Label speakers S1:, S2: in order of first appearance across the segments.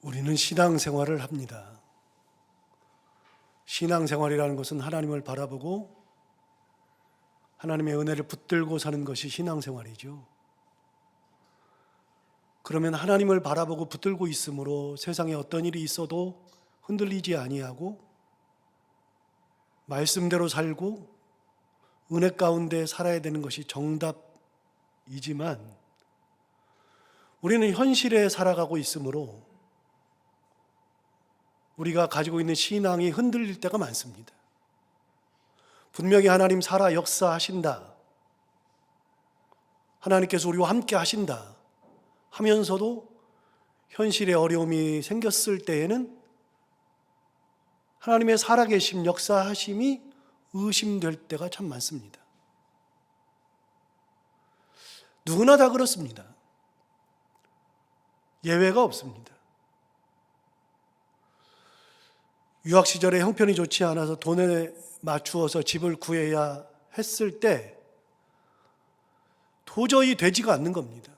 S1: 우리는 신앙생활을 합니다. 신앙생활이라는 것은 하나님을 바라보고 하나님의 은혜를 붙들고 사는 것이 신앙생활이죠. 그러면 하나님을 바라보고 붙들고 있으므로 세상에 어떤 일이 있어도 흔들리지 아니하고 말씀대로 살고 은혜 가운데 살아야 되는 것이 정답이지만 우리는 현실에 살아가고 있으므로 우리가 가지고 있는 신앙이 흔들릴 때가 많습니다. 분명히 하나님 살아 역사하신다, 하나님께서 우리와 함께 하신다 하면서도 현실에 어려움이 생겼을 때에는 하나님의 살아계심, 역사하심이 의심될 때가 참 많습니다. 누구나 다 그렇습니다. 예외가 없습니다. 유학 시절에 형편이 좋지 않아서 돈에 맞추어서 집을 구해야 했을 때 도저히 되지가 않는 겁니다.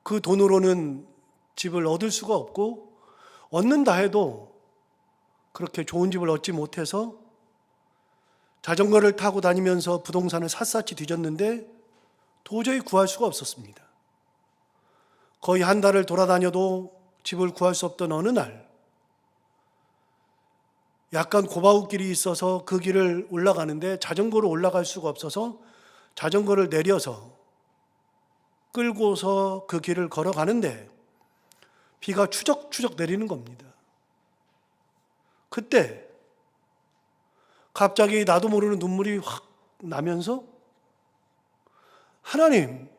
S1: 그 돈으로는 집을 얻을 수가 없고 얻는다 해도 그렇게 좋은 집을 얻지 못해서 자전거를 타고 다니면서 부동산을 샅샅이 뒤졌는데 도저히 구할 수가 없었습니다. 거의 한 달을 돌아다녀도 집을 구할 수 없던 어느 날 약간 고바웃길이 있어서 그 길을 올라가는데 자전거로 올라갈 수가 없어서 자전거를 내려서 끌고서 그 길을 걸어가는데 비가 추적추적 내리는 겁니다. 그때 갑자기 나도 모르는 눈물이 확 나면서 하나님,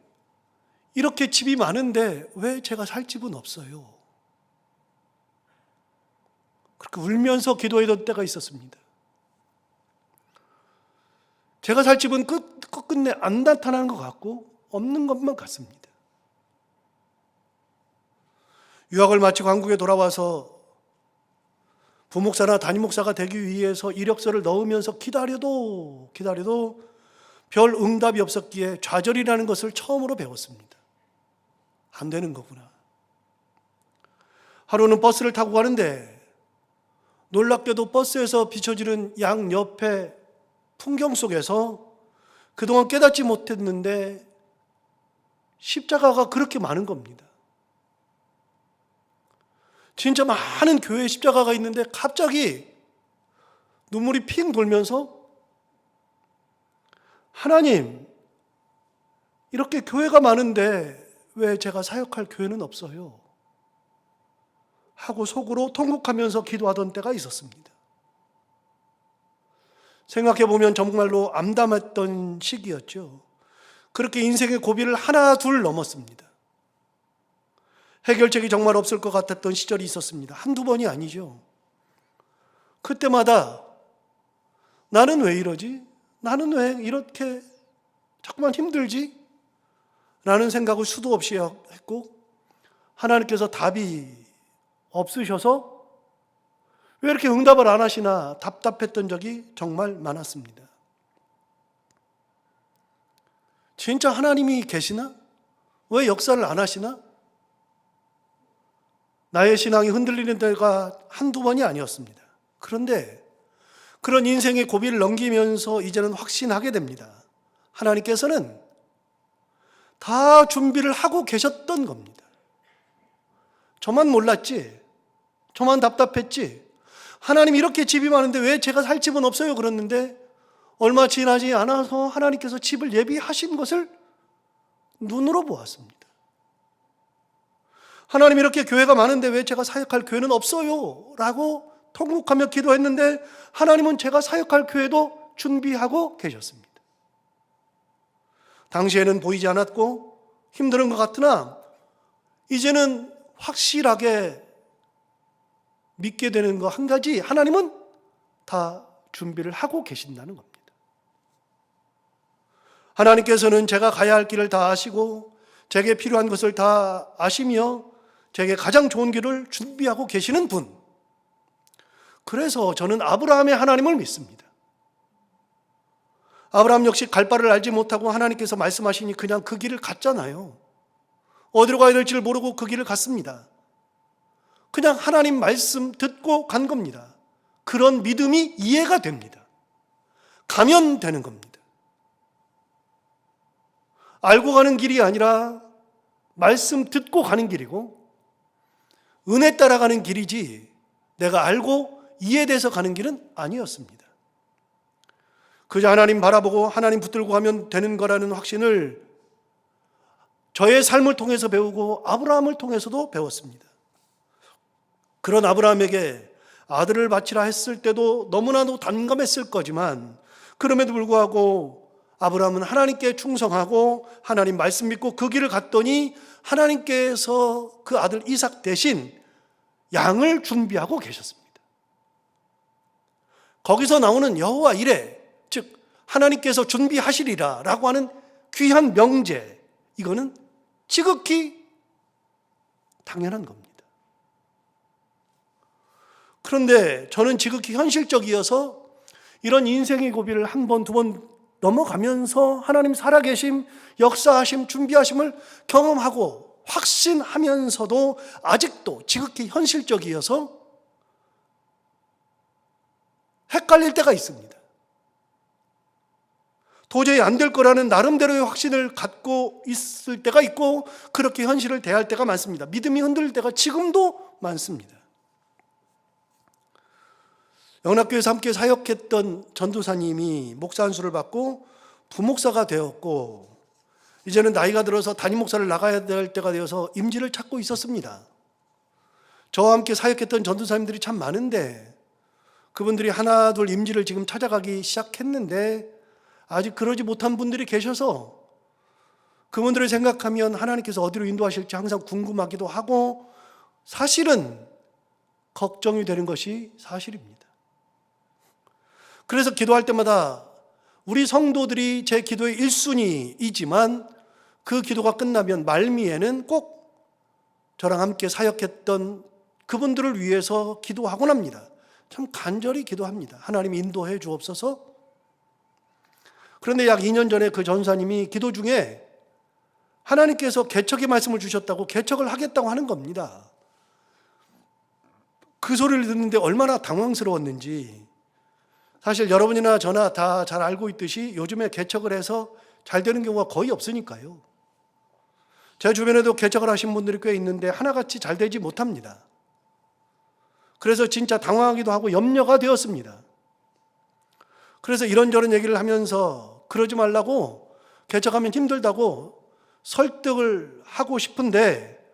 S1: 이렇게 집이 많은데 왜 제가 살 집은 없어요? 그렇게 울면서 기도했던 때가 있었습니다. 제가 살 집은 끝끝내 안 나타나는 것 같고 없는 것만 같습니다. 유학을 마치고 한국에 돌아와서 부목사나 담임목사가 되기 위해서 이력서를 넣으면서 기다려도 별 응답이 없었기에 좌절이라는 것을 처음으로 배웠습니다. 안 되는 거구나. 하루는 버스를 타고 가는데 놀랍게도 버스에서 비춰지는 양옆의 풍경 속에서 그동안 깨닫지 못했는데 십자가가 그렇게 많은 겁니다. 진짜 많은 교회에 십자가가 있는데 갑자기 눈물이 핑 돌면서 하나님, 이렇게 교회가 많은데 왜 제가 사역할 교회는 없어요? 하고 속으로 통곡하면서 기도하던 때가 있었습니다. 생각해보면 정말로 암담했던 시기였죠. 그렇게 인생의 고비를 하나 둘 넘었습니다. 해결책이 정말 없을 것 같았던 시절이 있었습니다. 한두 번이 아니죠. 그때마다 나는 왜 이러지? 나는 왜 이렇게 자꾸만 힘들지? 라는 생각을 수도 없이 했고 하나님께서 답이 없으셔서 왜 이렇게 응답을 안 하시나 답답했던 적이 정말 많았습니다. 진짜 하나님이 계시나? 왜 역사를 안 하시나? 나의 신앙이 흔들리는 때가 한두 번이 아니었습니다. 그런데 그런 인생의 고비를 넘기면서 이제는 확신하게 됩니다. 하나님께서는 다 준비를 하고 계셨던 겁니다. 저만 몰랐지, 저만 답답했지, 하나님 이렇게 집이 많은데 왜 제가 살 집은 없어요? 그랬는데 얼마 지나지 않아서 하나님께서 집을 예비하신 것을 눈으로 보았습니다. 하나님 이렇게 교회가 많은데 왜 제가 사역할 교회는 없어요? 라고 통곡하며 기도했는데 하나님은 제가 사역할 교회도 준비하고 계셨습니다. 당시에는 보이지 않았고 힘든 것 같으나 이제는 확실하게 믿게 되는 거 한 가지, 하나님은 다 준비를 하고 계신다는 겁니다. 하나님께서는 제가 가야 할 길을 다 아시고 제게 필요한 것을 다 아시며 제게 가장 좋은 길을 준비하고 계시는 분. 그래서 저는 아브라함의 하나님을 믿습니다. 아브라함 역시 갈 바를 알지 못하고 하나님께서 말씀하시니 그냥 그 길을 갔잖아요. 어디로 가야 될지를 모르고 그 길을 갔습니다. 그냥 하나님 말씀 듣고 간 겁니다. 그런 믿음이 이해가 됩니다. 가면 되는 겁니다. 알고 가는 길이 아니라 말씀 듣고 가는 길이고 은혜 따라가는 길이지 내가 알고 이해돼서 가는 길은 아니었습니다. 그저 하나님 바라보고 하나님 붙들고 가면 되는 거라는 확신을 저의 삶을 통해서 배우고 아브라함을 통해서도 배웠습니다. 그런 아브라함에게 아들을 바치라 했을 때도 너무나도 단감했을 거지만 그럼에도 불구하고 아브라함은 하나님께 충성하고 하나님 말씀 믿고 그 길을 갔더니 하나님께서 그 아들 이삭 대신 양을 준비하고 계셨습니다. 거기서 나오는 여호와 이레, 즉 하나님께서 준비하시리라 라고 하는 귀한 명제, 이거는 지극히 당연한 겁니다. 그런데 저는 지극히 현실적이어서 이런 인생의 고비를 한 번, 두 번 넘어가면서 하나님 살아계심, 역사하심, 준비하심을 경험하고 확신하면서도 아직도 지극히 현실적이어서 헷갈릴 때가 있습니다. 도저히 안 될 거라는 나름대로의 확신을 갖고 있을 때가 있고 그렇게 현실을 대할 때가 많습니다. 믿음이 흔들릴 때가 지금도 많습니다. 영락교회에서 함께 사역했던 전도사님이 목사 안수를 받고 부목사가 되었고 이제는 나이가 들어서 담임 목사를 나가야 될 때가 되어서 임지를 찾고 있었습니다. 저와 함께 사역했던 전도사님들이 참 많은데 그분들이 하나 둘 임지를 지금 찾아가기 시작했는데 아직 그러지 못한 분들이 계셔서 그분들을 생각하면 하나님께서 어디로 인도하실지 항상 궁금하기도 하고 사실은 걱정이 되는 것이 사실입니다. 그래서 기도할 때마다 우리 성도들이 제 기도의 1순위이지만 그 기도가 끝나면 말미에는 꼭 저랑 함께 사역했던 그분들을 위해서 기도하곤 합니다. 참 간절히 기도합니다. 하나님 인도해 주옵소서. 그런데 약 2년 전에 그 전사님이 기도 중에 하나님께서 개척의 말씀을 주셨다고 개척을 하겠다고 하는 겁니다. 그 소리를 듣는데 얼마나 당황스러웠는지. 사실 여러분이나 저나 다 잘 알고 있듯이 요즘에 개척을 해서 잘 되는 경우가 거의 없으니까요. 제 주변에도 개척을 하신 분들이 꽤 있는데 하나같이 잘 되지 못합니다. 그래서 진짜 당황하기도 하고 염려가 되었습니다. 그래서 이런저런 얘기를 하면서 그러지 말라고, 개척하면 힘들다고 설득을 하고 싶은데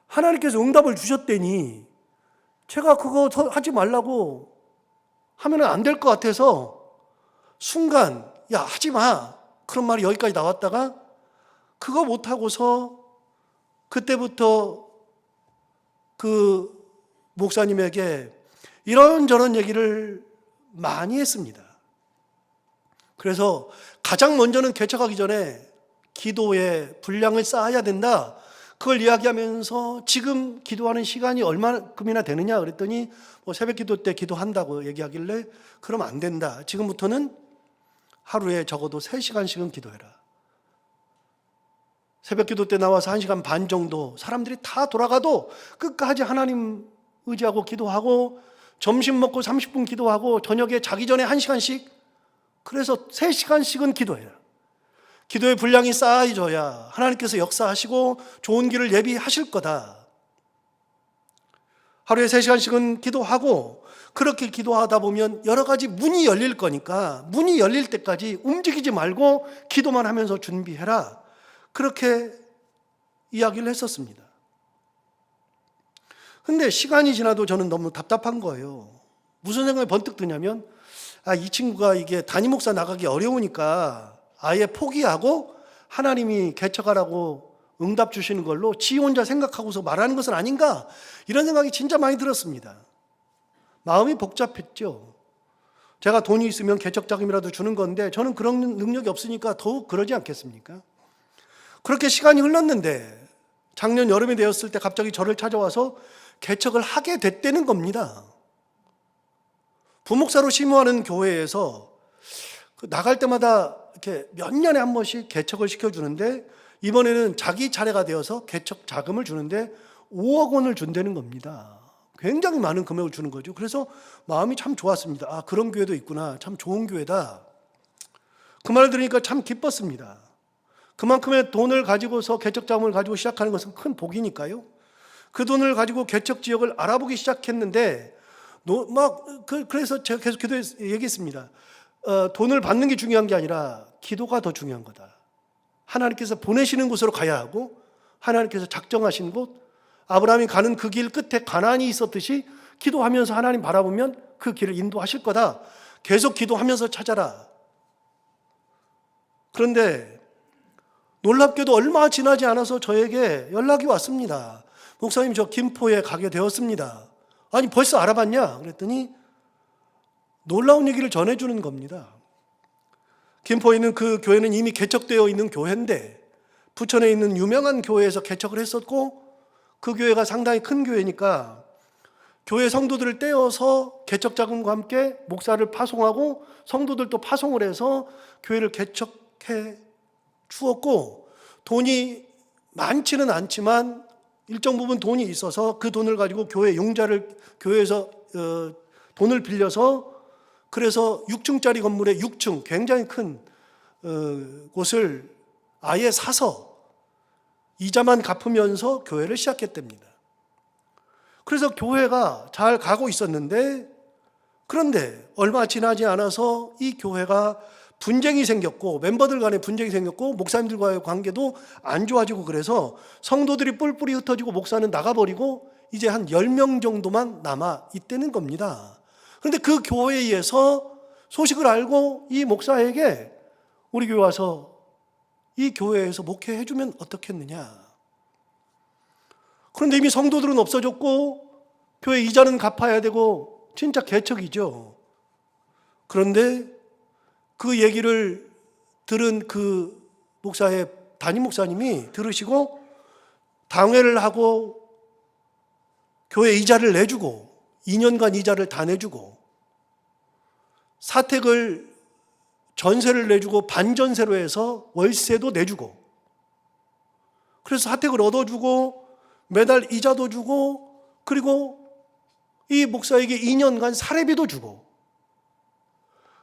S1: 하나님께서 응답을 주셨더니 제가 그거 하지 말라고 하면 안 될 것 같아서 순간 야 하지 마 그런 말이 여기까지 나왔다가 그거 못하고서 그때부터 그 목사님에게 이런저런 얘기를 많이 했습니다. 그래서 가장 먼저는 개척하기 전에 기도의 분량을 쌓아야 된다, 그걸 이야기하면서 지금 기도하는 시간이 얼마큼이나 되느냐 그랬더니 뭐 새벽 기도 때 기도한다고 얘기하길래 그럼 안 된다, 지금부터는 하루에 적어도 3시간씩은 기도해라. 새벽 기도 때 나와서 1시간 반 정도 사람들이 다 돌아가도 끝까지 하나님 의지하고 기도하고, 점심 먹고 30분 기도하고, 저녁에 자기 전에 1시간씩, 그래서 3시간씩은 기도해라. 기도의 분량이 쌓여져야 하나님께서 역사하시고 좋은 길을 예비하실 거다. 하루에 3시간씩은 기도하고, 그렇게 기도하다 보면 여러 가지 문이 열릴 거니까 문이 열릴 때까지 움직이지 말고 기도만 하면서 준비해라. 그렇게 이야기를 했었습니다. 근데 시간이 지나도 저는 너무 답답한 거예요. 무슨 생각이 번뜩 드냐면, 이 친구가 이게 담임 목사 나가기 어려우니까 아예 포기하고 하나님이 개척하라고 응답 주시는 걸로 지 혼자 생각하고서 말하는 것은 아닌가, 이런 생각이 진짜 많이 들었습니다. 마음이 복잡했죠. 제가 돈이 있으면 개척 자금이라도 주는 건데 저는 그런 능력이 없으니까 더욱 그러지 않겠습니까? 그렇게 시간이 흘렀는데 작년 여름이 되었을 때 갑자기 저를 찾아와서 개척을 하게 됐다는 겁니다. 부목사로 심호하는 교회에서 나갈 때마다 이렇게 몇 년에 한 번씩 개척을 시켜주는데 이번에는 자기 차례가 되어서 개척 자금을 주는데 5억 원을 준다는 겁니다. 굉장히 많은 금액을 주는 거죠. 그래서 마음이 참 좋았습니다. 아, 그런 교회도 있구나. 참 좋은 교회다. 그 말을 들으니까 참 기뻤습니다. 그만큼의 돈을 가지고서 개척자금을 가지고 시작하는 것은 큰 복이니까요. 그 돈을 가지고 개척 지역을 알아보기 시작했는데 그래서 제가 계속 기도해서 얘기했습니다. 돈을 받는 게 중요한 게 아니라 기도가 더 중요한 거다. 하나님께서 보내시는 곳으로 가야 하고 하나님께서 작정하신 곳, 아브라함이 가는 그 길 끝에 가나안이 있었듯이 기도하면서 하나님 바라보면 그 길을 인도하실 거다. 계속 기도하면서 찾아라. 그런데 놀랍게도 얼마 지나지 않아서 저에게 연락이 왔습니다. 목사님, 저 김포에 가게 되었습니다. 아니, 벌써 알아봤냐? 그랬더니 놀라운 얘기를 전해주는 겁니다. 김포에 있는 그 교회는 이미 개척되어 있는 교회인데 부천에 있는 유명한 교회에서 개척을 했었고 그 교회가 상당히 큰 교회니까 교회 성도들을 떼어서 개척 자금과 함께 목사를 파송하고 성도들도 파송을 해서 교회를 개척해 주었고, 돈이 많지는 않지만 일정 부분 돈이 있어서 그 돈을 가지고 교회 용자를 교회에서 돈을 빌려서 그래서 6층짜리 건물에 6층 굉장히 큰 곳을 아예 사서 이자만 갚으면서 교회를 시작했답니다. 그래서 교회가 잘 가고 있었는데, 그런데 얼마 지나지 않아서 이 교회가 분쟁이 생겼고 멤버들 간에 분쟁이 생겼고 목사님들과의 관계도 안 좋아지고, 그래서 성도들이 뿔뿔이 흩어지고 목사는 나가버리고 이제 한 10명 정도만 남아 있다는 겁니다. 그런데 그 교회에서 소식을 알고 이 목사에게 우리 교회 와서 이 교회에서 목회해 주면 어떻겠느냐. 그런데 이미 성도들은 없어졌고 교회 이자는 갚아야 되고 진짜 개척이죠. 그런데 그 얘기를 들은 그 목사의 담임 목사님이 들으시고 당회를 하고 교회 이자를 내주고 2년간 이자를 다 내주고 사택을 전세를 내주고 반전세로 해서 월세도 내주고, 그래서 사택을 얻어주고 매달 이자도 주고, 그리고 이 목사에게 2년간 사례비도 주고,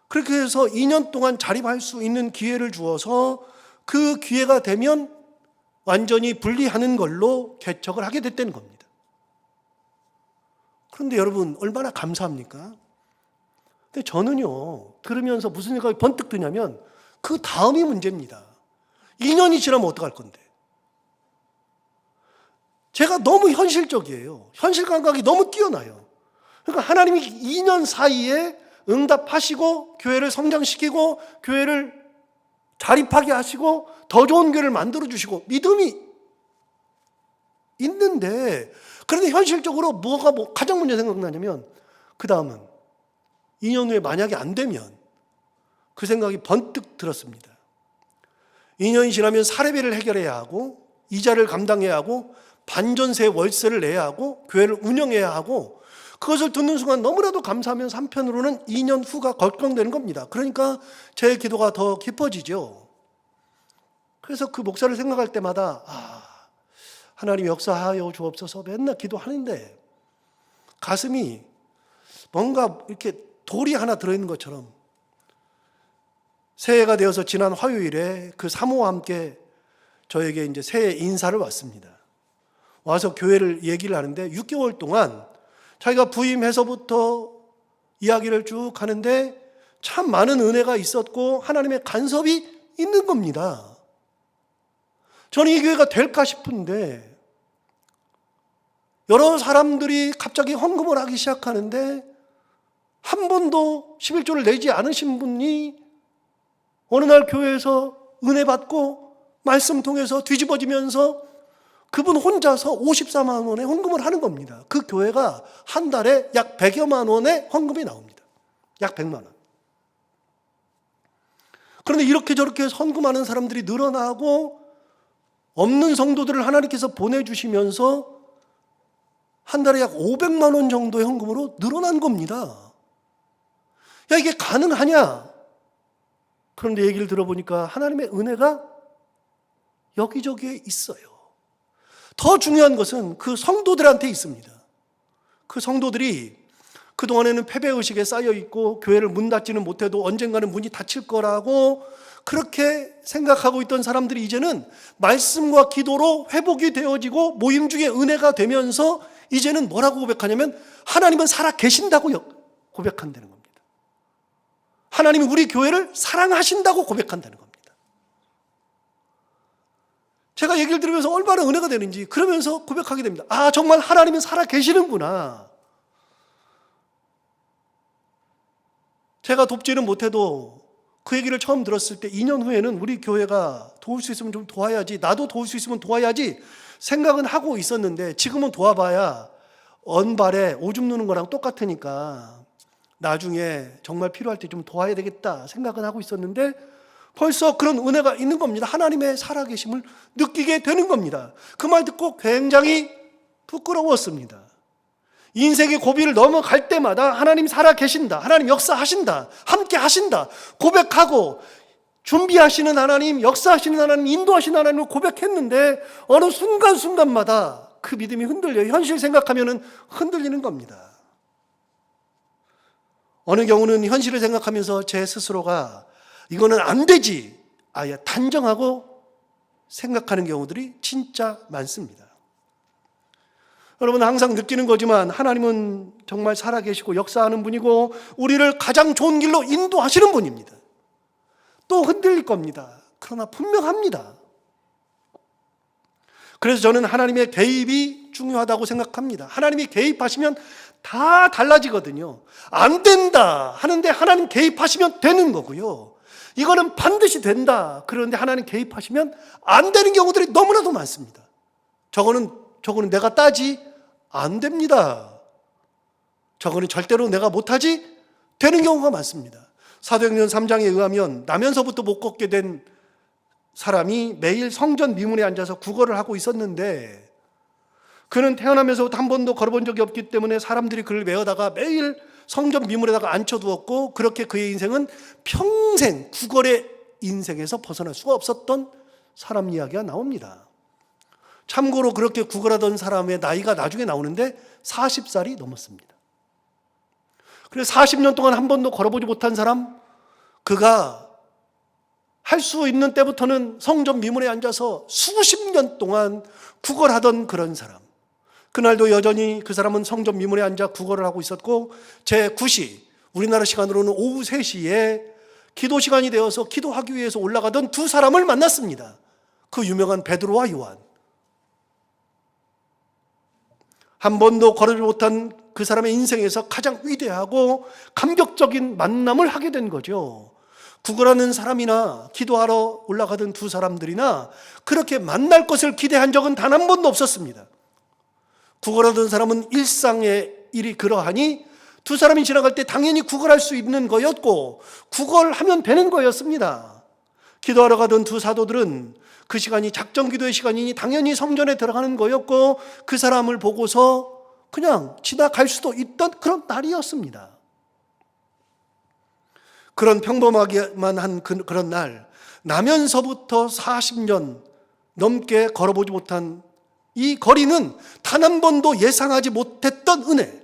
S1: 그렇게 해서 2년 동안 자립할 수 있는 기회를 주어서 그 기회가 되면 완전히 분리하는 걸로 개척을 하게 됐다는 겁니다. 그런데 여러분, 얼마나 감사합니까? 근데 저는요, 들으면서 무슨 생각이 번뜩 드냐면 그 다음이 문제입니다. 2년이 지나면 어떡할 건데? 제가 너무 현실적이에요. 현실 감각이 너무 뛰어나요. 그러니까 하나님이 2년 사이에 응답하시고 교회를 성장시키고 교회를 자립하게 하시고 더 좋은 교회를 만들어 주시고 믿음이 있는데, 그런데 현실적으로 뭐가 가장 먼저 생각나냐면 그 다음은 2년 후에 만약에 안 되면, 그 생각이 번뜩 들었습니다. 2년이 지나면 사례비를 해결해야 하고 이자를 감당해야 하고 반전세 월세를 내야 하고 교회를 운영해야 하고, 그것을 듣는 순간 너무나도 감사하면서 한편으로는 2년 후가 걱정되는 겁니다. 그러니까 제 기도가 더 깊어지죠. 그래서 그 목사를 생각할 때마다 하나님 역사하여 주옵소서 맨날 기도하는데 가슴이 뭔가 이렇게 돌이 하나 들어있는 것처럼, 새해가 되어서 지난 화요일에 그 사모와 함께 저에게 이제 새해 인사를 왔습니다. 와서 교회를 얘기를 하는데 6개월 동안 자기가 부임해서부터 이야기를 쭉 하는데 참 많은 은혜가 있었고 하나님의 간섭이 있는 겁니다. 저는 이 교회가 될까 싶은데 여러 사람들이 갑자기 헌금을 하기 시작하는데 한 번도 11조를 내지 않으신 분이 어느 날 교회에서 은혜 받고 말씀 통해서 뒤집어지면서 그분 혼자서 54만 원의 헌금을 하는 겁니다. 그 교회가 한 달에 약 100여만 원의 헌금이 나옵니다. 약 100만 원. 그런데 이렇게 저렇게 헌금하는 사람들이 늘어나고 없는 성도들을 하나님께서 보내주시면서 한 달에 약 500만 원 정도의 헌금으로 늘어난 겁니다. 야, 이게 가능하냐? 그런데 얘기를 들어보니까 하나님의 은혜가 여기저기에 있어요. 더 중요한 것은 그 성도들한테 있습니다. 그 성도들이 그동안에는 패배의식에 쌓여있고 교회를 문 닫지는 못해도 언젠가는 문이 닫힐 거라고 그렇게 생각하고 있던 사람들이 이제는 말씀과 기도로 회복이 되어지고 모임 중에 은혜가 되면서 이제는 뭐라고 고백하냐면 하나님은 살아 계신다고 고백한다는 겁니다. 하나님이 우리 교회를 사랑하신다고 고백한다는 겁니다. 제가 얘기를 들으면서 얼마나 은혜가 되는지 그러면서 고백하게 됩니다. 아, 정말 하나님은 살아 계시는구나. 제가 돕지는 못해도 그 얘기를 처음 들었을 때 2년 후에는 우리 교회가 도울 수 있으면 좀 도와야지, 나도 도울 수 있으면 도와야지 생각은 하고 있었는데 지금은 도와봐야 언발에 오줌 누는 거랑 똑같으니까 나중에 정말 필요할 때 좀 도와야 되겠다 생각은 하고 있었는데 벌써 그런 은혜가 있는 겁니다. 하나님의 살아계심을 느끼게 되는 겁니다. 그 말 듣고 굉장히 부끄러웠습니다. 인생의 고비를 넘어갈 때마다 하나님 살아계신다, 하나님 역사하신다, 함께 하신다 고백하고 준비하시는 하나님, 역사하시는 하나님, 인도하시는 하나님을 고백했는데 어느 순간순간마다 그 믿음이 흔들려요. 현실 생각하면 흔들리는 겁니다. 어느 경우는 현실을 생각하면서 제 스스로가 이거는 안 되지 아예 단정하고 생각하는 경우들이 진짜 많습니다. 여러분 항상 느끼는 거지만 하나님은 정말 살아계시고 역사하는 분이고 우리를 가장 좋은 길로 인도하시는 분입니다. 또 흔들릴 겁니다. 그러나 분명합니다. 그래서 저는 하나님의 개입이 중요하다고 생각합니다. 하나님이 개입하시면 다 달라지거든요. 안 된다 하는데 하나님 개입하시면 되는 거고요. 이거는 반드시 된다 그런데 하나님 개입하시면 안 되는 경우들이 너무나도 많습니다. 저거는 내가 따지 안 됩니다. 저거는 절대로 내가 못하지 되는 경우가 많습니다. 사도행전 3장에 의하면 나면서부터 못 걷게 된 사람이 매일 성전 미문에 앉아서 구걸을 하고 있었는데 그는 태어나면서부터 한 번도 걸어본 적이 없기 때문에 사람들이 그를 메어다가 매일 성전 미문에다가 앉혀두었고 그렇게 그의 인생은 평생 구걸의 인생에서 벗어날 수가 없었던 사람 이야기가 나옵니다. 참고로 그렇게 구걸하던 사람의 나이가 나중에 나오는데 40살이 넘었습니다. 그래서 40년 동안 한 번도 걸어보지 못한 사람, 그가 할 수 있는 때부터는 성전 미문에 앉아서 수십 년 동안 구걸하던 그런 사람, 그날도 여전히 그 사람은 성전 미문에 앉아 구걸을 하고 있었고 제9시 우리나라 시간으로는 오후 3시에 기도 시간이 되어서 기도하기 위해서 올라가던 두 사람을 만났습니다. 그 유명한 베드로와 요한. 한 번도 걸어지 못한 그 사람의 인생에서 가장 위대하고 감격적인 만남을 하게 된 거죠. 구걸하는 사람이나 기도하러 올라가던 두 사람들이나 그렇게 만날 것을 기대한 적은 단 한 번도 없었습니다. 구걸하던 사람은 일상의 일이 그러하니 두 사람이 지나갈 때 당연히 구걸할 수 있는 거였고 구걸하면 되는 거였습니다. 기도하러 가던 두 사도들은 그 시간이 작전 기도의 시간이니 당연히 성전에 들어가는 거였고 그 사람을 보고서 그냥 지나갈 수도 있던 그런 날이었습니다. 그런 평범하게만 한 그런 날, 나면서부터 40년 넘게 걸어보지 못한 이 거리는 단 한 번도 예상하지 못했던 은혜,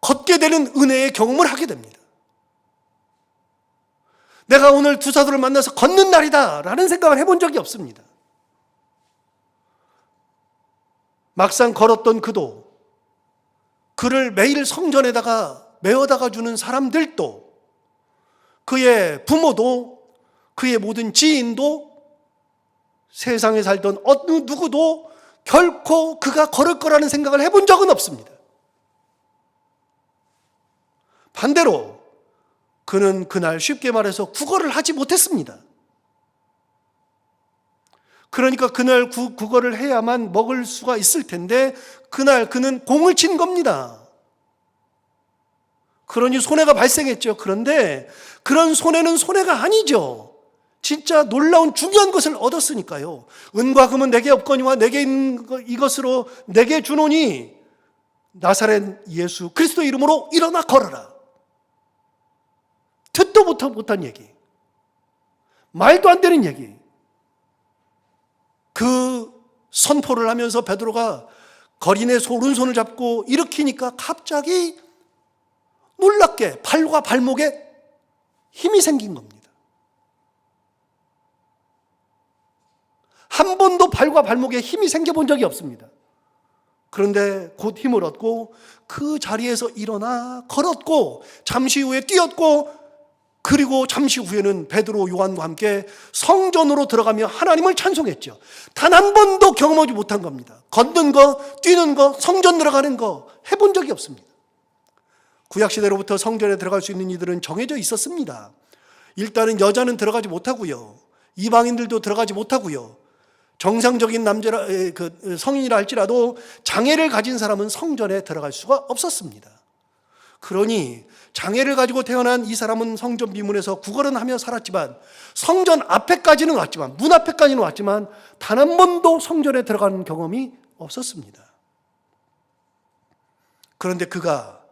S1: 걷게 되는 은혜의 경험을 하게 됩니다. 내가 오늘 두 사도를 만나서 걷는 날이다 라는 생각을 해본 적이 없습니다. 막상 걸었던 그도, 그를 매일 성전에다가 메어다가 주는 사람들도, 그의 부모도, 그의 모든 지인도, 세상에 살던 어느 누구도 결코 그가 걸을 거라는 생각을 해본 적은 없습니다. 반대로 그는 그날 쉽게 말해서 구걸을 하지 못했습니다. 그러니까 그날 구걸을 해야만 먹을 수가 있을 텐데 그날 그는 공을 친 겁니다. 그러니 손해가 발생했죠. 그런데 그런 손해는 손해가 아니죠. 진짜 놀라운 중요한 것을 얻었으니까요. 은과 금은 내게 없거니와 내게 있는 이것으로 내게 주노니 나사렛 예수 그리스도 이름으로 일어나 걸어라. 듣도 못한 얘기, 말도 안 되는 얘기. 그 선포를 하면서 베드로가 거린의 오른손을 잡고 일으키니까 갑자기 놀랍게 발과 발목에 힘이 생긴 겁니다. 한 번도 발과 발목에 힘이 생겨본 적이 없습니다. 그런데 곧 힘을 얻고 그 자리에서 일어나 걸었고 잠시 후에 뛰었고, 그리고 잠시 후에는 베드로, 요한과 함께 성전으로 들어가며 하나님을 찬송했죠. 단 한 번도 경험하지 못한 겁니다. 걷는 거, 뛰는 거, 성전 들어가는 거 해본 적이 없습니다. 구약시대로부터 성전에 들어갈 수 있는 이들은 정해져 있었습니다. 일단은 여자는 들어가지 못하고요, 이방인들도 들어가지 못하고요, 정상적인 성인이라 할지라도 장애를 가진 사람은 성전에 들어갈 수가 없었습니다. 그러니 장애를 가지고 태어난 이 사람은 성전 비문에서 구걸은하며 살았지만, 성전 앞에까지는 왔지만, 문 앞에까지는 왔지만 단 한 번도 성전에 들어가는 경험이 없었습니다. 그런데 그가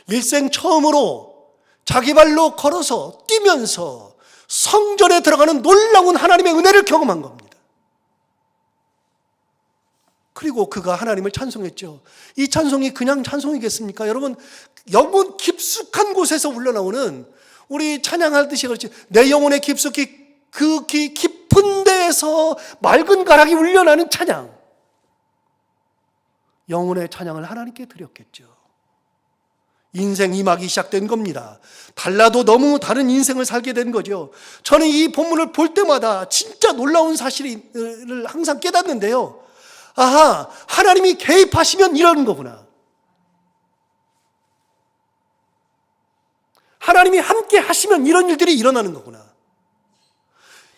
S1: 일생 처음으로 자기 발로 걸어서 뛰면서 성전에 들어가는 놀라운 하나님의 은혜를 경험한 겁니다. 그리고 그가 하나님을 찬송했죠. 이 찬송이 그냥 찬송이겠습니까? 여러분, 영혼 깊숙한 곳에서 흘러나오는, 우리 찬양하듯이 그렇지, 내 영혼의 깊숙이 그 깊은 데에서 맑은 가락이 울려나는 찬양, 영혼의 찬양을 하나님께 드렸겠죠. 인생 2막이 시작된 겁니다. 달라도 너무 다른 인생을 살게 된 거죠. 저는 이 본문을 볼 때마다 진짜 놀라운 사실을 항상 깨닫는데요. 아하, 하나님이 개입하시면 이러는 거구나. 하나님이 함께 하시면 이런 일들이 일어나는 거구나.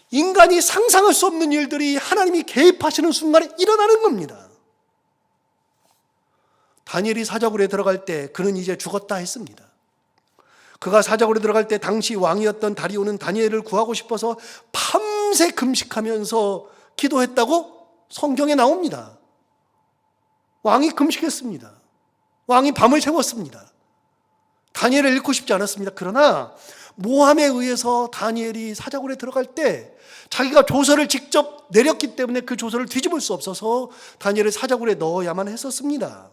S1: 인간이 상상할 수 없는 일들이 하나님이 개입하시는 순간에 일어나는 겁니다. 다니엘이 사자굴에 들어갈 때 그는 이제 죽었다 했습니다. 그가 사자굴에 들어갈 때 당시 왕이었던 다리오는 다니엘을 구하고 싶어서 밤새 금식하면서 기도했다고 성경에 나옵니다. 왕이 금식했습니다. 왕이 밤을 새웠습니다. 다니엘을 잃고 싶지 않았습니다. 그러나 모함에 의해서 다니엘이 사자굴에 들어갈 때 자기가 조서를 직접 내렸기 때문에 그 조서를 뒤집을 수 없어서 다니엘을 사자굴에 넣어야만 했었습니다.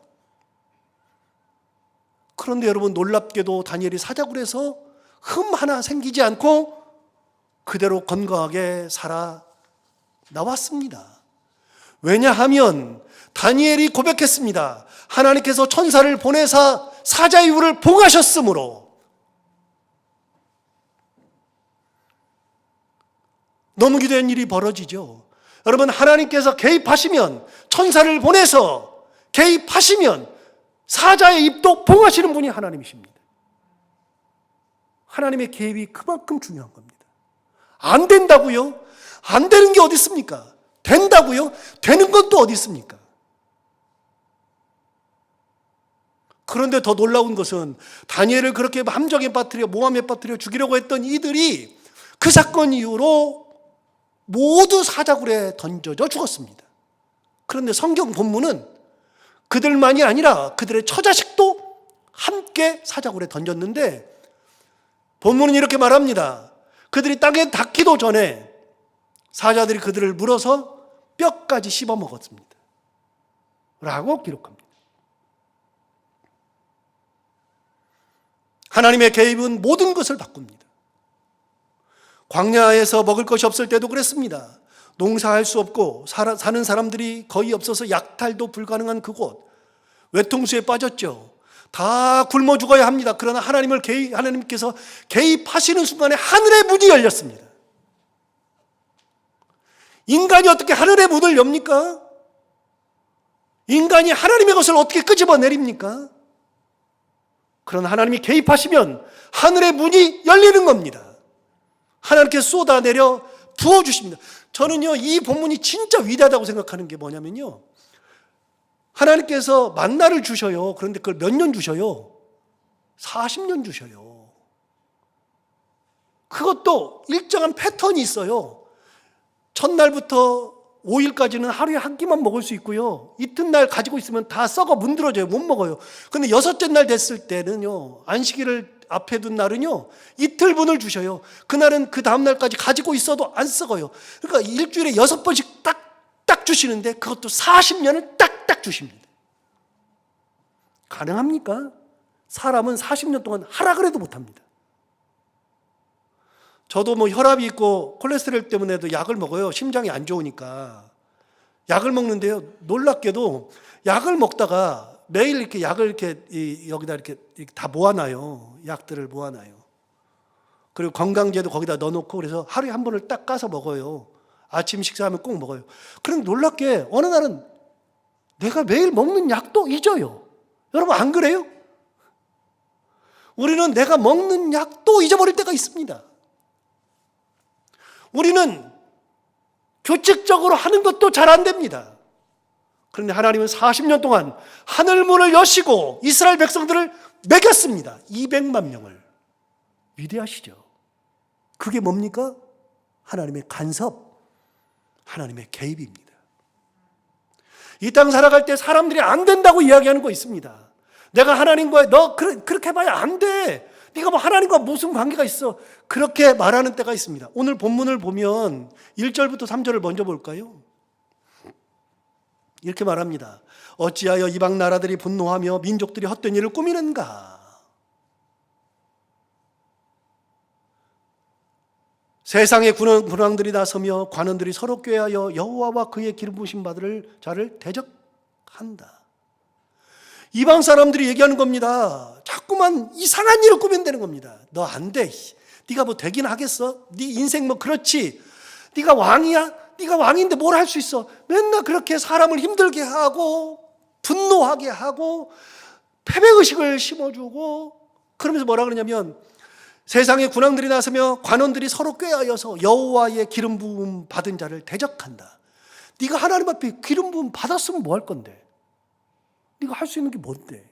S1: 그런데 여러분, 놀랍게도 다니엘이 사자굴에서 흠 하나 생기지 않고 그대로 건강하게 살아 나왔습니다. 왜냐하면 다니엘이 고백했습니다. 하나님께서 천사를 보내사 사자의 이유를 봉하셨으므로. 너무 기대한 일이 벌어지죠. 여러분, 하나님께서 개입하시면, 천사를 보내서 개입하시면 사자의 입도 봉하시는 분이 하나님이십니다. 하나님의 개입이 그만큼 중요한 겁니다. 안 된다고요? 안 되는 게 어디 있습니까? 된다고요? 되는 건 또 어디 있습니까? 그런데 더 놀라운 것은 다니엘을 그렇게 함정에 빠뜨려, 모함에 빠뜨려 죽이려고 했던 이들이 그 사건 이후로 모두 사자굴에 던져져 죽었습니다. 그런데 성경 본문은 그들만이 아니라 그들의 처자식도 함께 사자굴에 던졌는데, 본문은 이렇게 말합니다. 그들이 땅에 닿기도 전에 사자들이 그들을 물어서 뼈까지 씹어 먹었습니다. 라고 기록합니다. 하나님의 개입은 모든 것을 바꿉니다. 광야에서 먹을 것이 없을 때도 그랬습니다. 농사할 수 없고 사는 사람들이 거의 없어서 약탈도 불가능한 그곳, 외통수에 빠졌죠. 다 굶어 죽어야 합니다. 그러나 하나님께서 개입하시는 순간에 하늘의 문이 열렸습니다. 인간이 어떻게 하늘의 문을 엽니까? 인간이 하나님의 것을 어떻게 끄집어내립니까? 그러나 하나님이 개입하시면 하늘의 문이 열리는 겁니다. 하나님께서 쏟아내려 부어주십니다. 저는요, 이 본문이 진짜 위대하다고 생각하는 게 뭐냐면요, 하나님께서 만나를 주셔요. 그런데 그걸 몇 년 주셔요? 40년 주셔요. 그것도 일정한 패턴이 있어요. 첫날부터 5일까지는 하루에 한 끼만 먹을 수 있고요, 이튿날 가지고 있으면 다 썩어 문드러져요. 못 먹어요. 근데 여섯째 날 됐을 때는요, 안식일을 앞에 둔 날은요, 이틀분을 주셔요. 그날은 그 다음 날까지 가지고 있어도 안 썩어요. 그러니까 일주일에 6번씩 딱 주시는데 그것도 40년을 딱딱 주십니다. 가능합니까? 사람은 40년 동안 하라 그래도 못합니다. 저도 뭐 혈압이 있고 콜레스테롤 때문에도 약을 먹어요. 심장이 안 좋으니까. 약을 먹는데요. 놀랍게도 약을 먹다가 매일 이렇게 약을 이렇게 여기다 이렇게 다 모아놔요. 약들을 모아놔요. 그리고 건강제도 거기다 넣어놓고 그래서 하루에 한 번을 딱 까서 먹어요. 아침 식사하면 꼭 먹어요. 그런데 놀랍게 어느 날은 내가 매일 먹는 약도 잊어요. 여러분 안 그래요? 우리는 내가 먹는 약도 잊어버릴 때가 있습니다. 우리는 규칙적으로 하는 것도 잘 안 됩니다. 그런데 하나님은 40년 동안 하늘 문을 여시고 이스라엘 백성들을 먹였습니다. 200만 명을. 위대하시죠? 그게 뭡니까? 하나님의 간섭, 하나님의 개입입니다. 이 땅 살아갈 때 사람들이 안 된다고 이야기하는 거 있습니다. 내가 하나님과 너 그렇게 해봐야 안 돼. 네가 뭐 하나님과 무슨 관계가 있어. 그렇게 말하는 때가 있습니다. 오늘 본문을 보면 1절부터 3절을 먼저 볼까요? 이렇게 말합니다. 어찌하여 이방 나라들이 분노하며 민족들이 헛된 일을 꾸미는가. 세상의 군왕들이 나서며 관원들이 서로 꾀하여 여호와와 그의 기름 부으신 받을 자를 대적한다. 이방 사람들이 얘기하는 겁니다. 자꾸만 이상한 일을 꾸민다는 겁니다. 너 안 돼. 네가 뭐 되긴 하겠어? 네 인생 뭐 그렇지. 네가 왕이야? 네가 왕인데 뭘 할 수 있어? 맨날 그렇게 사람을 힘들게 하고 분노하게 하고 패배의식을 심어주고 그러면서 뭐라 그러냐면 세상의 군왕들이 나서며 관원들이 서로 꾀하여서 여호와의 기름 부음 받은 자를 대적한다. 네가 하나님 앞에 기름 부음 받았으면 뭐 할 건데? 네가 할 수 있는 게 뭔데?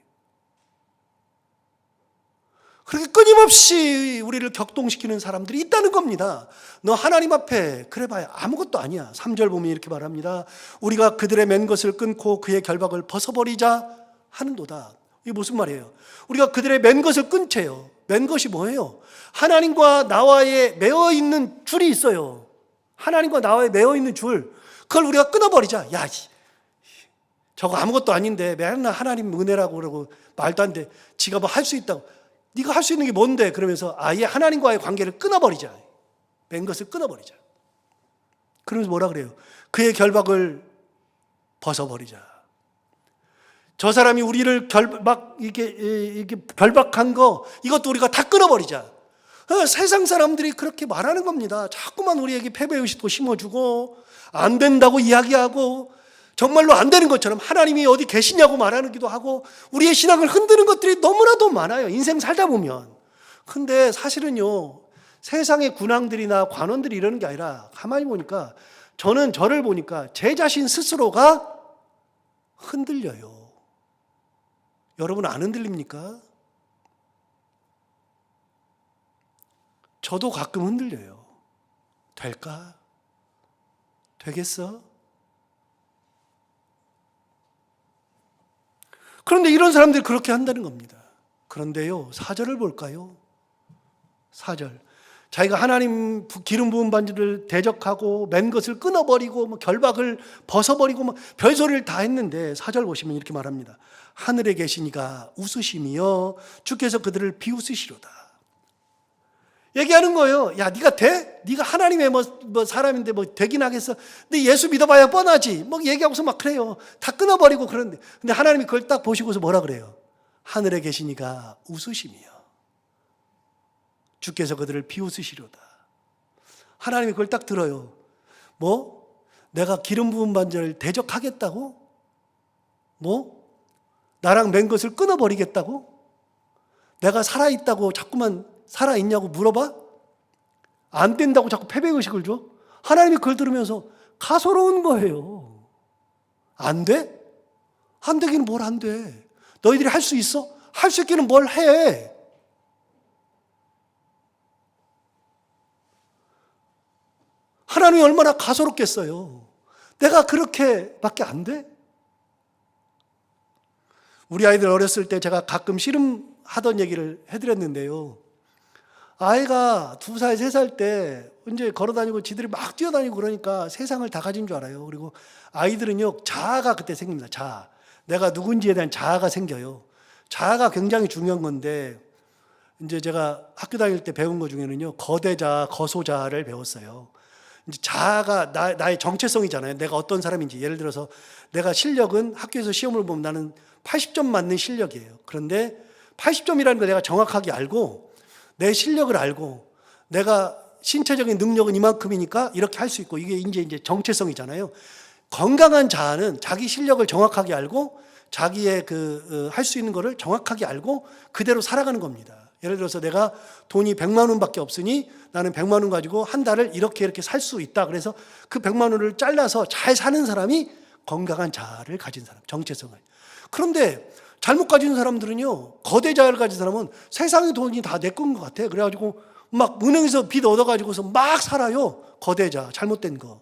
S1: 그렇게 끊임없이 우리를 격동시키는 사람들이 있다는 겁니다. 너 하나님 앞에 그래봐야 아무것도 아니야. 3절 보면 이렇게 말합니다. 우리가 그들의 맨 것을 끊고 그의 결박을 벗어버리자 하는도다. 이게 무슨 말이에요? 우리가 그들의 맨 것을 끊채요. 맨 것이 뭐예요? 하나님과 나와의 매어 있는 줄이 있어요. 하나님과 나와의 매어 있는 줄. 그걸 우리가 끊어버리자. 야, 저거 아무것도 아닌데 맨날 하나님 은혜라고 그러고 말도 안 돼. 지가 뭐 할 수 있다고. 네가 할 수 있는 게 뭔데? 그러면서 아예 하나님과의 관계를 끊어버리자. 맨 것을 끊어버리자. 그러면서 뭐라 그래요? 그의 결박을 벗어버리자. 저 사람이 우리를 이게 결박한 거 이것도 우리가 다 끊어버리자. 세상 사람들이 그렇게 말하는 겁니다. 자꾸만 우리에게 패배의식도 심어주고 안 된다고 이야기하고 정말로 안 되는 것처럼 하나님이 어디 계시냐고 말하기도 하고 우리의 신앙을 흔드는 것들이 너무나도 많아요. 인생 살다 보면. 근데 사실은요, 세상의 군왕들이나 관원들이 이러는 게 아니라 가만히 보니까 저는 저를 보니까 제 자신 스스로가 흔들려요. 여러분 안 흔들립니까? 저도 가끔 흔들려요. 될까? 되겠어? 그런데 이런 사람들이 그렇게 한다는 겁니다. 그런데요, 4절을 볼까요? 4절. 자기가 하나님 기름 부은 반지를 대적하고 맨 것을 끊어버리고 뭐 결박을 벗어버리고 뭐 별소리를 다 했는데 4절 보시면 이렇게 말합니다. 하늘에 계시니가 웃으심이여 주께서 그들을 비웃으시로다. 얘기하는 거예요. 야, 네가 돼? 네가 하나님의 뭐 사람인데 뭐 되긴 하겠어? 근데 예수 믿어봐야 뻔하지. 뭐 얘기하고서 막 그래요. 다 끊어버리고 그러는데. 근데 하나님이 그걸 딱 보시고서 뭐라 그래요? 하늘에 계시니가 웃으심이요. 주께서 그들을 비웃으시로다. 하나님이 그걸 딱 들어요. 뭐? 내가 기름 부은 반지를 대적하겠다고? 뭐? 나랑 맨 것을 끊어버리겠다고? 내가 살아있다고 자꾸만 살아있냐고 물어봐? 안 된다고 자꾸 패배의식을 줘? 하나님이 그걸 들으면서 가소로운 거예요. 안 돼? 안 되기는 뭘 안 돼? 너희들이 할 수 있어? 할 수 있기는 뭘 해? 하나님이 얼마나 가소롭겠어요. 내가 그렇게밖에 안 돼? 우리 아이들 어렸을 때 제가 가끔 씨름하던 얘기를 해드렸는데요. 아이가 2살, 3살 때 이제 걸어다니고 지들이 막 뛰어다니고 그러니까 세상을 다 가진 줄 알아요. 그리고 아이들은요, 자아가 그때 생깁니다. 자아. 내가 누군지에 대한 자아가 생겨요. 자아가 굉장히 중요한 건데, 이제 제가 학교 다닐 때 배운 것 중에는요, 거대자아, 거소자아를 배웠어요. 이제 자아가 나의 정체성이잖아요. 내가 어떤 사람인지. 예를 들어서 내가 실력은 학교에서 시험을 보면 나는 80점 맞는 실력이에요. 그런데 80점이라는 걸 내가 정확하게 알고 내 실력을 알고 내가 신체적인 능력은 이만큼이니까 이렇게 할 수 있고, 이게 이제 정체성이잖아요. 건강한 자아는 자기 실력을 정확하게 알고 자기의 할 수 있는 거를 정확하게 알고 그대로 살아가는 겁니다. 예를 들어서 내가 돈이 100만 원밖에 없으니 나는 100만 원 가지고 한 달을 이렇게 살 수 있다. 그래서 그 100만 원을 잘라서 잘 사는 사람이 건강한 자아를 가진 사람, 정체성을. 그런데 잘못 가진 사람들은요, 거대 자아를 가진 사람은 세상의 돈이 다 내 건 것 같아. 그래가지고 막 은행에서 빚 얻어가지고서 막 살아요. 거대 자아, 잘못된 거.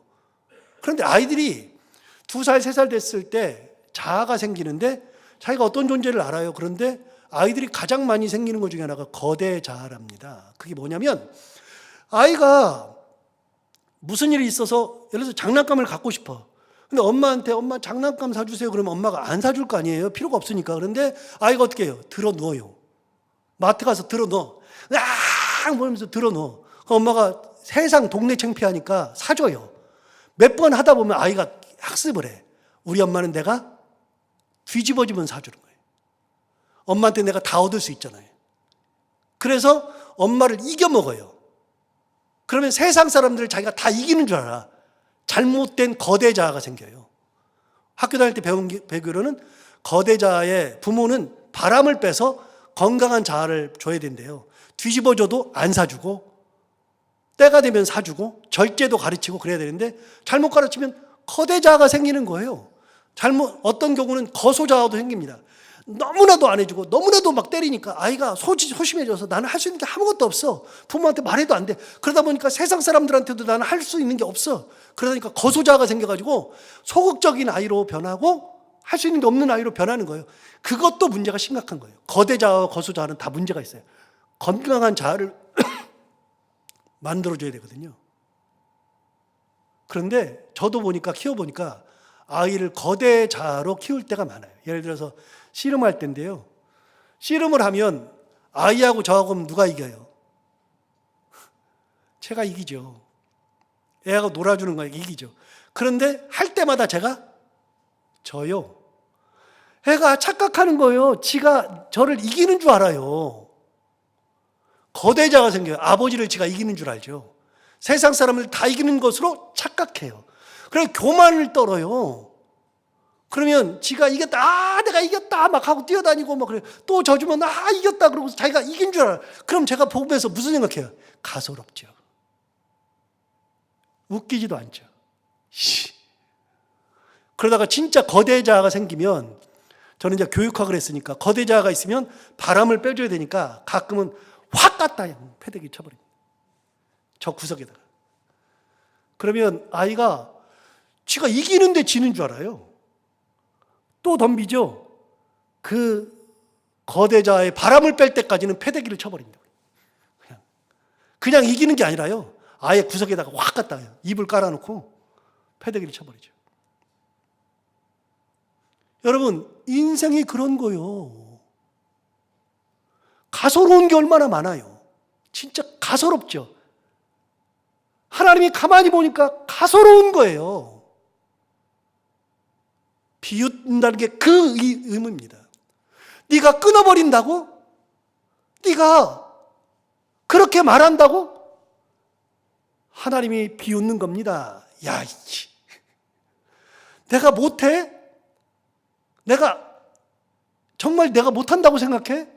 S1: 그런데 아이들이 2살, 3살 됐을 때 자아가 생기는데 자기가 어떤 존재를 알아요. 그런데 아이들이 가장 많이 생기는 것 중에 하나가 거대 자아랍니다. 그게 뭐냐면 아이가 무슨 일이 있어서 예를 들어서 장난감을 갖고 싶어. 근데 엄마한테 엄마 장난감 사주세요. 그러면 엄마가 안 사줄 거 아니에요. 필요가 없으니까. 그런데 아이가 어떻게 해요? 들어 누워요. 마트 가서 들어 누워. 으악! 보면서 들어 누워. 엄마가 세상 동네 창피하니까 사줘요. 몇 번 하다 보면 아이가 학습을 해. 우리 엄마는 내가 뒤집어지면 사주는 거예요. 엄마한테 내가 다 얻을 수 있잖아요. 그래서 엄마를 이겨먹어요. 그러면 세상 사람들을 자기가 다 이기는 줄 알아. 잘못된 거대 자아가 생겨요. 학교 다닐 때 배운 배교로는 거대 자아의 부모는 바람을 빼서 건강한 자아를 줘야 된대요. 뒤집어줘도 안 사주고 때가 되면 사주고 절제도 가르치고 그래야 되는데 잘못 가르치면 거대 자아가 생기는 거예요. 어떤 경우는 거소자아도 생깁니다. 너무나도 안 해주고 너무나도 막 때리니까 아이가 소심해져서 나는 할 수 있는 게 아무것도 없어. 부모한테 말해도 안 돼. 그러다 보니까 세상 사람들한테도 나는 할 수 있는 게 없어. 그러니까 거소자아가 생겨가지고 소극적인 아이로 변하고 할 수 있는 게 없는 아이로 변하는 거예요. 그것도 문제가 심각한 거예요. 거대자아와 거소자아는 다 문제가 있어요. 건강한 자아를 만들어줘야 되거든요. 그런데 저도 키워보니까 아이를 거대 자아로 키울 때가 많아요. 예를 들어서 씨름할 때인데요. 씨름을 하면 아이하고 저하고 누가 이겨요? 제가 이기죠. 애하고 놀아주는 거예요. 이기죠. 그런데 할 때마다 제가 져요. 애가 착각하는 거예요. 지가 저를 이기는 줄 알아요. 거대자가 생겨요. 아버지를 지가 이기는 줄 알죠. 세상 사람을 다 이기는 것으로 착각해요. 그래서 교만을 떨어요. 그러면 지가 이겼다, 내가 이겼다 막 하고 뛰어다니고 막 그래. 또 져주면 이겼다 그러고 자기가 이긴 줄 알아요. 그럼 제가 보면서 무슨 생각해요? 가소롭죠. 웃기지도 않죠. 그러다가 진짜 거대자가 생기면 저는 이제 교육학을 했으니까 거대자가 있으면 바람을 빼줘야 되니까 가끔은 확 갖다 패대기 쳐버립니다. 저 구석에다가. 그러면 아이가 지가 이기는데 지는 줄 알아요. 또 덤비죠. 그 거대자의 바람을 뺄 때까지는 패대기를 쳐버립니다. 그냥 이기는 게 아니라요. 아예 구석에다가 확 갖다 입을 깔아놓고 패대기를 쳐버리죠. 여러분, 인생이 그런 거요. 가소로운 게 얼마나 많아요. 진짜 가소롭죠. 하나님이 가만히 보니까 가소로운 거예요. 비웃는다는 게 그 의미입니다. 네가 끊어버린다고? 네가 그렇게 말한다고? 하나님이 비웃는 겁니다. 야, 내가 못해? 정말 내가 못한다고 생각해?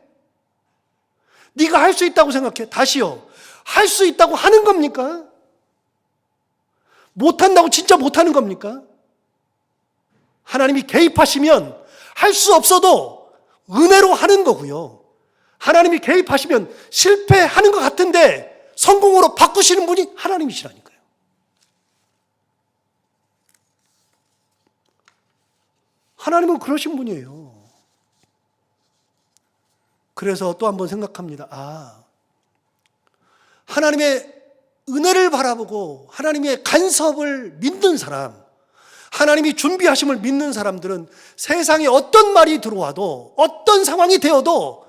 S1: 네가 할 수 있다고 생각해? 다시요. 할 수 있다고 하는 겁니까? 못한다고 진짜 못하는 겁니까? 하나님이 개입하시면 할 수 없어도 은혜로 하는 거고요. 하나님이 개입하시면 실패하는 것 같은데 성공으로 바꾸시는 분이 하나님이시라니까요. 하나님은 그러신 분이에요. 그래서 또 한번 생각합니다. 하나님의 은혜를 바라보고 하나님의 간섭을 믿는 사람, 하나님이 준비하심을 믿는 사람들은 세상에 어떤 말이 들어와도, 어떤 상황이 되어도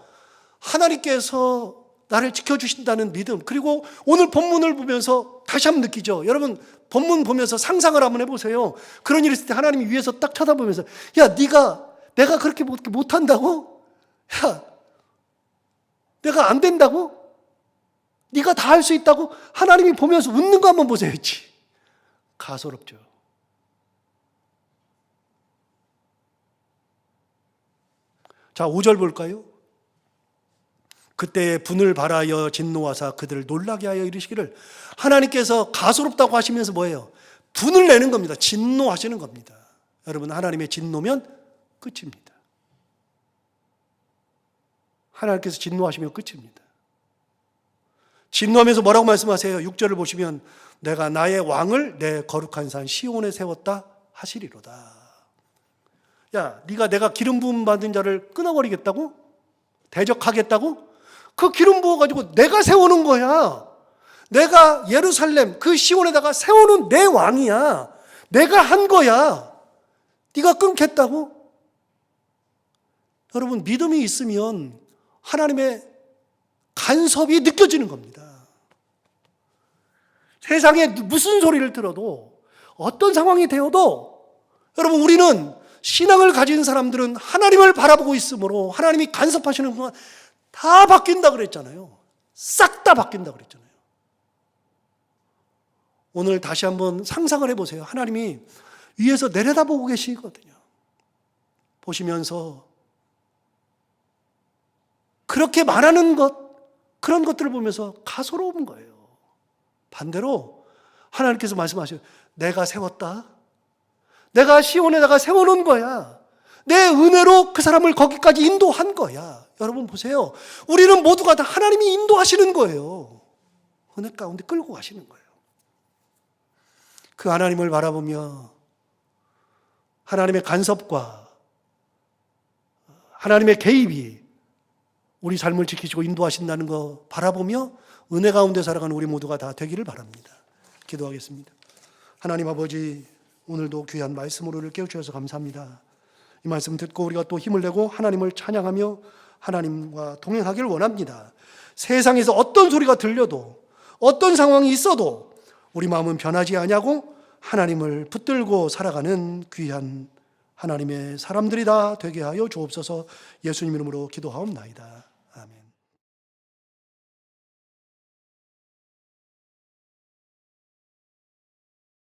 S1: 하나님께서 나를 지켜주신다는 믿음. 그리고 오늘 본문을 보면서 다시 한번 느끼죠. 여러분, 본문 보면서 상상을 한번 해보세요. 그런 일이 있을 때 하나님이 위에서 딱 쳐다보면서, 야, 내가 그렇게 못한다고? 야, 내가 안 된다고? 네가 다 할 수 있다고? 하나님이 보면서 웃는 거 한번 보세요. 가소롭죠. 자, 5절 볼까요? 그때 분을 발하여 진노하사 그들을 놀라게 하여 이르시기를. 하나님께서 가소롭다고 하시면서 뭐예요? 분을 내는 겁니다. 진노하시는 겁니다. 여러분, 하나님의 진노면 끝입니다. 하나님께서 진노하시면 끝입니다. 진노하면서 뭐라고 말씀하세요? 6절을 보시면 내가 나의 왕을 내 거룩한 산 시온에 세웠다 하시리로다. 야, 네가 내가 기름 부음 받은 자를 끊어버리겠다고? 대적하겠다고? 그 기름 부어가지고 내가 세우는 거야. 내가 예루살렘 그 시온에다가 세우는 내 왕이야. 내가 한 거야. 네가 끊겠다고? 여러분, 믿음이 있으면 하나님의 간섭이 느껴지는 겁니다. 세상에 무슨 소리를 들어도, 어떤 상황이 되어도, 여러분, 우리는 신앙을 가진 사람들은 하나님을 바라보고 있으므로 하나님이 간섭하시는 동안 다 바뀐다 그랬잖아요. 싹 다 바뀐다 그랬잖아요. 오늘 다시 한번 상상을 해보세요. 하나님이 위에서 내려다보고 계시거든요. 보시면서 그렇게 말하는 것, 그런 것들을 보면서 가소로운 거예요. 반대로 하나님께서 말씀하셔요. 내가 세웠다. 내가 시온에다가 세워놓은 거야. 내 은혜로 그 사람을 거기까지 인도한 거야. 여러분 보세요. 우리는 모두가 다 하나님이 인도하시는 거예요. 은혜 가운데 끌고 가시는 거예요. 그 하나님을 바라보며 하나님의 간섭과 하나님의 개입이 우리 삶을 지키시고 인도하신다는 거 바라보며 은혜 가운데 살아가는 우리 모두가 다 되기를 바랍니다. 기도하겠습니다. 하나님 아버지, 오늘도 귀한 말씀으로 우리를 깨우쳐서 감사합니다. 이 말씀 듣고 우리가 또 힘을 내고 하나님을 찬양하며 하나님과 동행하길 원합니다. 세상에서 어떤 소리가 들려도, 어떤 상황이 있어도 우리 마음은 변하지 아니하고 하나님을 붙들고 살아가는 귀한 하나님의 사람들이 다 되게 하여 주옵소서. 예수님 이름으로 기도하옵나이다.